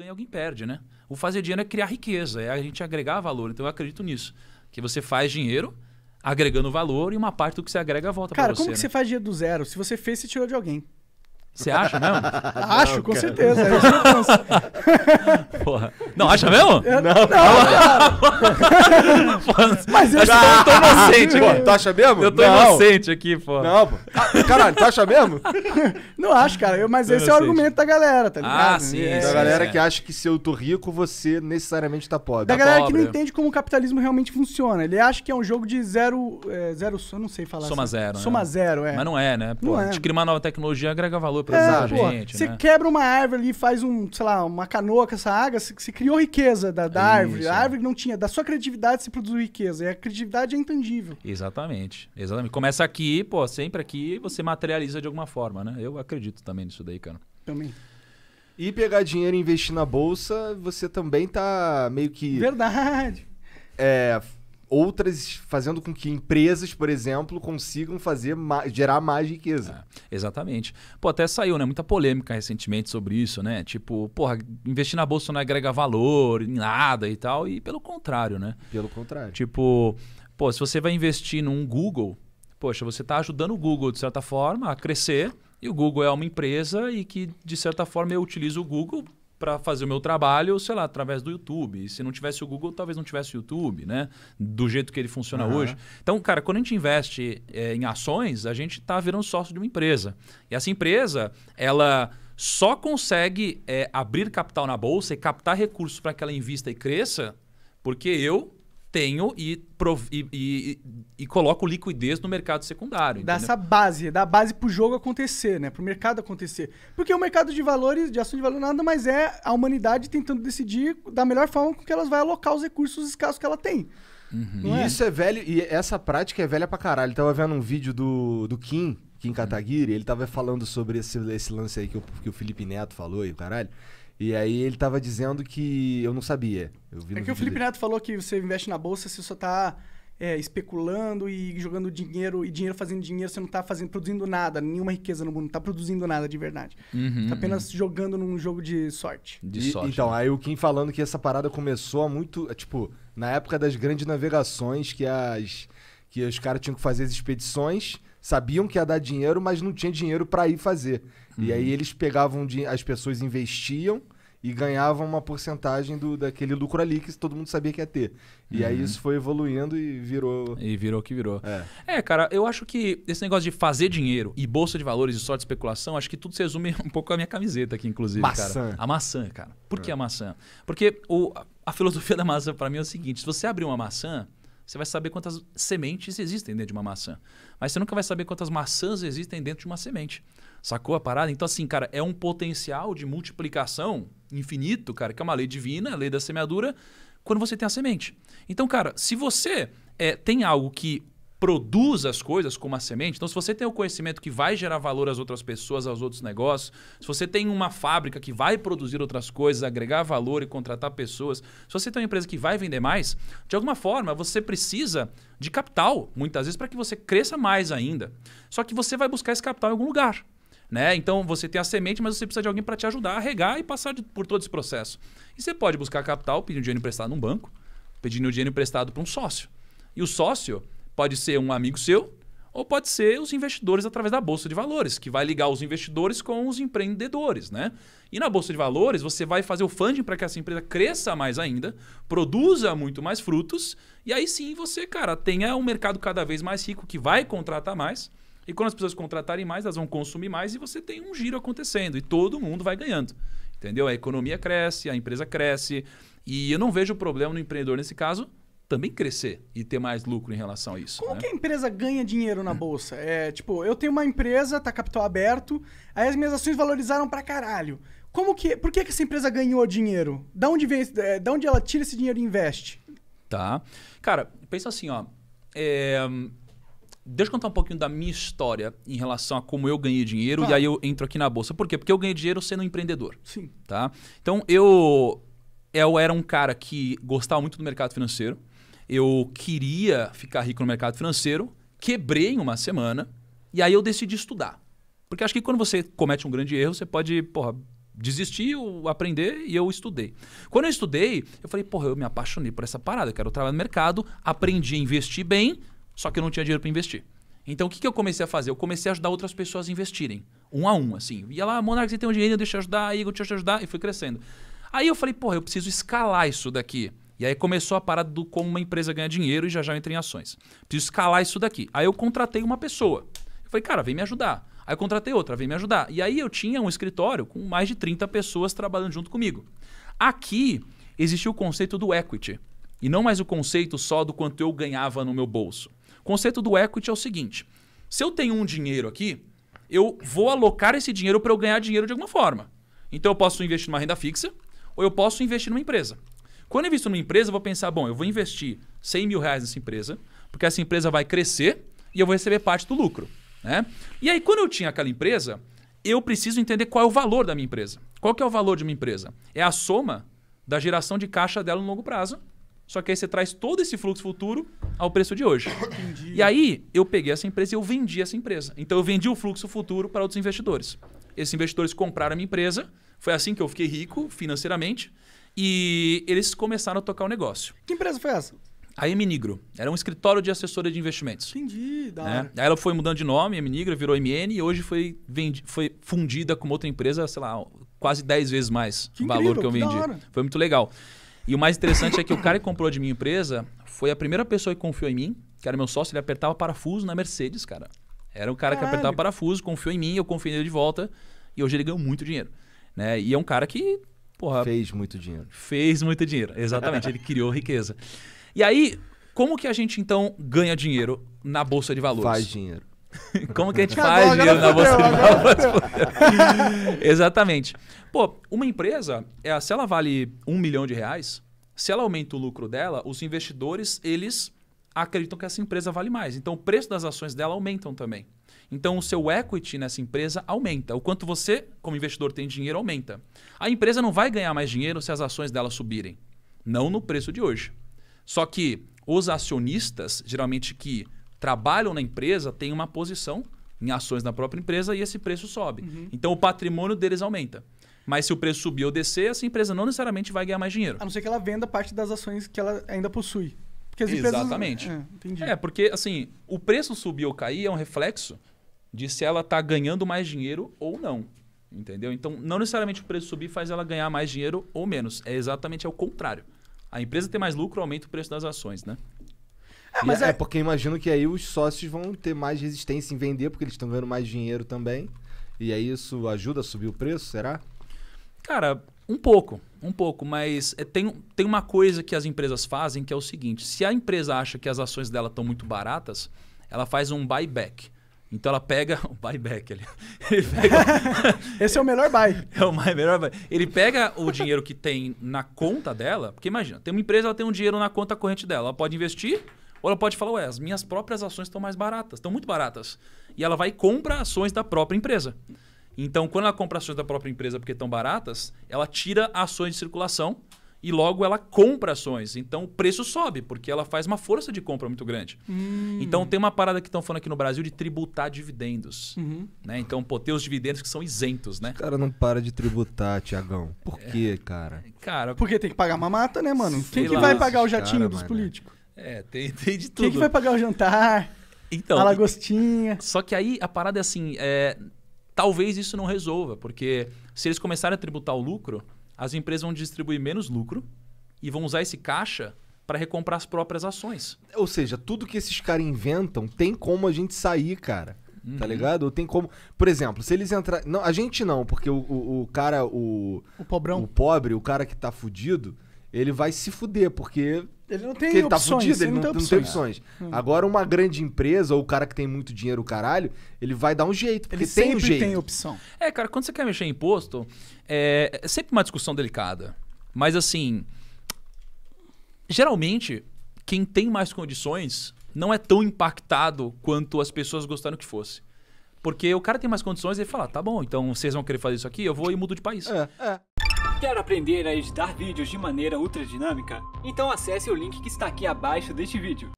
ganha, alguém perde, né? O fazer dinheiro é criar riqueza, é a gente agregar valor. Então eu acredito nisso. Que você faz dinheiro agregando valor e uma parte do que você agrega volta para você. Cara, como que você faz dinheiro do zero? Se você fez, você tirou de alguém. Você acha mesmo? Acho, com certeza. É isso que eu penso. Porra. Não, acha mesmo? Não, Mas eu tô inocente aqui. Pô, tu acha mesmo? Eu tô inocente aqui, pô. Não, pô. Caralho, tu acha mesmo? Não acho, cara. Mas esse é o argumento da galera, tá ligado? sim. Da galera que acha que se eu tô rico, você necessariamente tá pobre. Da galera pobre. que não entende como o capitalismo realmente funciona. Ele acha que é um jogo de zero... eu não sei falar Soma assim. zero. Soma né? zero, é. Mas não é, né? Pô, Não é. A gente cria uma nova tecnologia, agrega valor pra gente, Você né? quebra uma árvore ali e faz sei lá, uma canoa com essa água, você criou riqueza da árvore. A árvore não tinha. Da sua criatividade se produziu riqueza. E a criatividade é intangível. Exatamente. Começa aqui, pô, sempre aqui, você materializa de alguma forma, né? Eu acredito também nisso daí, cara. Também. E pegar dinheiro e investir na bolsa, você também tá meio que... Verdade. Outras fazendo com que empresas, por exemplo, consigam gerar mais riqueza. Exatamente. Pô, até saiu, né? Muita polêmica recentemente sobre isso, né? Tipo, porra, investir na bolsa não agrega valor em nada e tal. E pelo contrário, né? Pelo contrário. Tipo, pô, se você vai investir num Google, poxa, você tá ajudando o Google, de certa forma, a crescer. E o Google é uma empresa e que, de certa forma, eu utilizo o Google para fazer o meu trabalho, sei lá, através do YouTube. E se não tivesse o Google, talvez não tivesse o YouTube, né? Do jeito que ele funciona hoje. Então, cara, quando a gente investe em ações, a gente está virando sócio de uma empresa. E essa empresa, ela só consegue abrir capital na bolsa e captar recursos para que ela invista e cresça, porque eu tenho e coloco liquidez no mercado secundário. Dá essa base, dá base pro jogo acontecer, né? Pro mercado acontecer. Porque o mercado de valores, de ação de valor, nada mais é a humanidade tentando decidir da melhor forma com que elas vai alocar os recursos escassos que ela tem. E isso é velho, e essa prática é velha pra caralho. Eu tava vendo um vídeo do Kim Kataguiri, ele tava falando sobre esse lance aí que o Felipe Neto falou e o caralho. E aí ele tava dizendo que eu não sabia. É que o Felipe Neto falou que você investe na bolsa, você só tá especulando e jogando dinheiro, e dinheiro fazendo dinheiro, você não tá produzindo nada, nenhuma riqueza no mundo, não tá produzindo nada de verdade. Tá apenas jogando num jogo de sorte. Então, aí o Kim falando que essa parada começou há muito... Tipo, na época das grandes navegações, que os caras tinham que fazer as expedições, sabiam que ia dar dinheiro, mas não tinha dinheiro pra ir fazer. E aí eles pegavam, as pessoas investiam e ganhavam uma porcentagem daquele lucro ali que todo mundo sabia que ia ter. E aí isso foi evoluindo e virou... E virou o que virou. Cara, eu acho que esse negócio de fazer dinheiro e bolsa de valores e sorte de especulação, acho que tudo se resume um pouco à minha camiseta aqui, inclusive, maçã. Cara. A maçã, cara. Por que a maçã? Porque a filosofia da maçã pra mim é o seguinte, se você abrir uma maçã, você vai saber quantas sementes existem dentro de uma maçã. Mas você nunca vai saber quantas maçãs existem dentro de uma semente. Sacou a parada? Então, assim, cara, é um potencial de multiplicação infinito, cara, que é uma lei divina, a lei da semeadura, quando você tem a semente. Então, cara, se você tem algo que produz as coisas como a semente, então se você tem o conhecimento que vai gerar valor às outras pessoas, aos outros negócios, se você tem uma fábrica que vai produzir outras coisas, agregar valor e contratar pessoas, se você tem uma empresa que vai vender mais, de alguma forma você precisa de capital, muitas vezes, para que você cresça mais ainda. Só que você vai buscar esse capital em algum lugar. Né? Então você tem a semente, mas você precisa de alguém para te ajudar a regar e passar por todo esse processo. E você pode buscar capital pedindo dinheiro emprestado num banco, pedindo dinheiro emprestado para um sócio. E o sócio pode ser um amigo seu ou pode ser os investidores através da Bolsa de Valores, que vai ligar os investidores com os empreendedores. Né? E na Bolsa de Valores você vai fazer o funding para que essa empresa cresça mais ainda, produza muito mais frutos e aí sim você, cara, tenha um mercado cada vez mais rico que vai contratar mais. E quando as pessoas contratarem mais, elas vão consumir mais e você tem um giro acontecendo e todo mundo vai ganhando. Entendeu? A economia cresce, a empresa cresce e eu não vejo problema no empreendedor, nesse caso, também crescer e ter mais lucro em relação a isso. Como que a empresa ganha dinheiro na bolsa? Tipo, eu tenho uma empresa, tá capital aberto, aí as minhas ações valorizaram pra caralho. Por que essa empresa ganhou dinheiro? Da onde ela tira esse dinheiro e investe? Tá. Cara, pensa assim, ó. Deixa eu contar um pouquinho da minha história em relação a como eu ganhei dinheiro e aí eu entro aqui na bolsa. Por quê? Porque eu ganhei dinheiro sendo empreendedor. Sim. Tá? Então, eu era um cara que gostava muito do mercado financeiro. Eu queria ficar rico no mercado financeiro. Quebrei em uma semana e aí eu decidi estudar. Porque acho que quando você comete um grande erro, você pode desisti, aprender e eu estudei. Quando eu estudei, eu falei, porra, eu me apaixonei por essa parada, eu quero trabalhar no mercado, aprendi a investir bem, só que eu não tinha dinheiro para investir. Então o que eu comecei a fazer? Eu comecei a ajudar outras pessoas a investirem, um a um, assim. Ia lá, Monark, você tem um dinheiro, deixa eu ajudar, Igor, deixa eu te ajudar, e fui crescendo. Aí eu falei, porra, eu preciso escalar isso daqui. E aí começou a parada do como uma empresa ganha dinheiro e já eu entrei em ações. Preciso escalar isso daqui. Aí eu contratei uma pessoa. Eu falei, cara, vem me ajudar. Aí eu contratei outra, vem me ajudar. E aí eu tinha um escritório com mais de 30 pessoas trabalhando junto comigo. Aqui existia o conceito do equity. E não mais o conceito só do quanto eu ganhava no meu bolso. O conceito do equity é o seguinte. Se eu tenho um dinheiro aqui, eu vou alocar esse dinheiro para eu ganhar dinheiro de alguma forma. Então eu posso investir numa renda fixa ou eu posso investir numa empresa. Quando eu invisto numa empresa, eu vou pensar, bom, eu vou investir 100 mil reais nessa empresa, porque essa empresa vai crescer e eu vou receber parte do lucro. Né? E aí, quando eu tinha aquela empresa, eu preciso entender qual é o valor da minha empresa. Qual que é o valor de uma empresa? É a soma da geração de caixa dela no longo prazo, só que aí você traz todo esse fluxo futuro ao preço de hoje. Entendi. E aí, eu peguei essa empresa e eu vendi essa empresa. Então, eu vendi o fluxo futuro para outros investidores. Esses investidores compraram a minha empresa, foi assim que eu fiquei rico financeiramente, e eles começaram a tocar o negócio. Que empresa foi essa? A Eminigro. Era um escritório de assessoria de investimentos. Entendi, da hora. Aí ela foi mudando de nome, Eminigro, virou MN e hoje foi fundida com outra empresa, sei lá, quase 10 vezes mais o valor que eu vendi. Foi muito legal. E o mais interessante é que o cara que comprou de minha empresa foi a primeira pessoa que confiou em mim, que era meu sócio, ele apertava parafuso na Mercedes, cara. Era um cara que apertava parafuso, confiou em mim, eu confiei nele de volta e hoje ele ganhou muito dinheiro. Né? E é um cara que... Porra, fez muito dinheiro. Fez muito dinheiro, exatamente. Ele criou riqueza. E aí, como que a gente então ganha dinheiro na Bolsa de Valores? Faz dinheiro. Como que a gente faz dinheiro na Bolsa de Valores? Exatamente. Pô, uma empresa, se ela vale R$1 milhão, se ela aumenta o lucro dela, os investidores, eles acreditam que essa empresa vale mais. Então, o preço das ações dela aumentam também. Então, o seu equity nessa empresa aumenta. O quanto você, como investidor, tem dinheiro, aumenta. A empresa não vai ganhar mais dinheiro se as ações dela subirem. Não no preço de hoje. Só que os acionistas, geralmente que trabalham na empresa, têm uma posição em ações da própria empresa e esse preço sobe. Então, o patrimônio deles aumenta. Mas se o preço subir ou descer, essa empresa não necessariamente vai ganhar mais dinheiro. A não ser que ela venda parte das ações que ela ainda possui. Porque as empresas... Exatamente. Entendi. Porque assim, o preço subir ou cair é um reflexo de se ela está ganhando mais dinheiro ou não. Entendeu? Então, não necessariamente o preço subir faz ela ganhar mais dinheiro ou menos. É exatamente ao contrário. A empresa tem mais lucro, aumenta o preço das ações, né? Mas é porque imagino que aí os sócios vão ter mais resistência em vender, porque eles estão ganhando mais dinheiro também. E aí isso ajuda a subir o preço, será? Cara, um pouco. Mas tem uma coisa que as empresas fazem que é o seguinte. Se a empresa acha que as ações dela estão muito baratas, ela faz um buyback. Então ela pega o buyback ali. Esse é o melhor buy. É o melhor buy. Ele pega o dinheiro que tem na conta dela, porque imagina, tem uma empresa, ela tem um dinheiro na conta corrente dela. Ela pode investir ou ela pode falar, as minhas próprias ações estão mais baratas, estão muito baratas. E ela vai e compra ações da própria empresa. Então, quando ela compra ações da própria empresa porque estão baratas, ela tira ações de circulação e logo ela compra ações. Então o preço sobe, porque ela faz uma força de compra muito grande. Então tem uma parada que estão falando aqui no Brasil de tributar dividendos. Né? Então, ter os dividendos que são isentos, né? O cara não para de tributar, Tiagão. Por quê, cara? Porque tem que pagar uma mata, né, mano? Quem que vai pagar o jatinho dos políticos? Tem de tudo. Quem que vai pagar o jantar? Então, a lagostinha? Só que aí a parada é assim, talvez isso não resolva, porque se eles começarem a tributar o lucro, as empresas vão distribuir menos lucro e vão usar esse caixa para recomprar as próprias ações. Ou seja, tudo que esses caras inventam tem como a gente sair, cara. Tá ligado? Ou tem como... Por exemplo, se eles entrarem... Não, a gente não, porque o cara... O pobrão. O pobre, o cara que tá fudido, ele vai se fuder, porque... Ele não tem opções. Ele tá opções. fudido, ele não tem opções. Agora, uma grande empresa ou o cara que tem muito dinheiro, caralho, ele vai dar um jeito, porque ele tem um jeito. sempre tem opção. Cara, quando você quer mexer em imposto, é sempre uma discussão delicada. Mas assim, geralmente, quem tem mais condições não é tão impactado quanto as pessoas gostaram que fosse. Porque o cara tem mais condições e ele fala, tá bom, então vocês vão querer fazer isso aqui, eu vou e mudo de país. Quer aprender a editar vídeos de maneira ultra dinâmica? Então acesse o link que está aqui abaixo deste vídeo.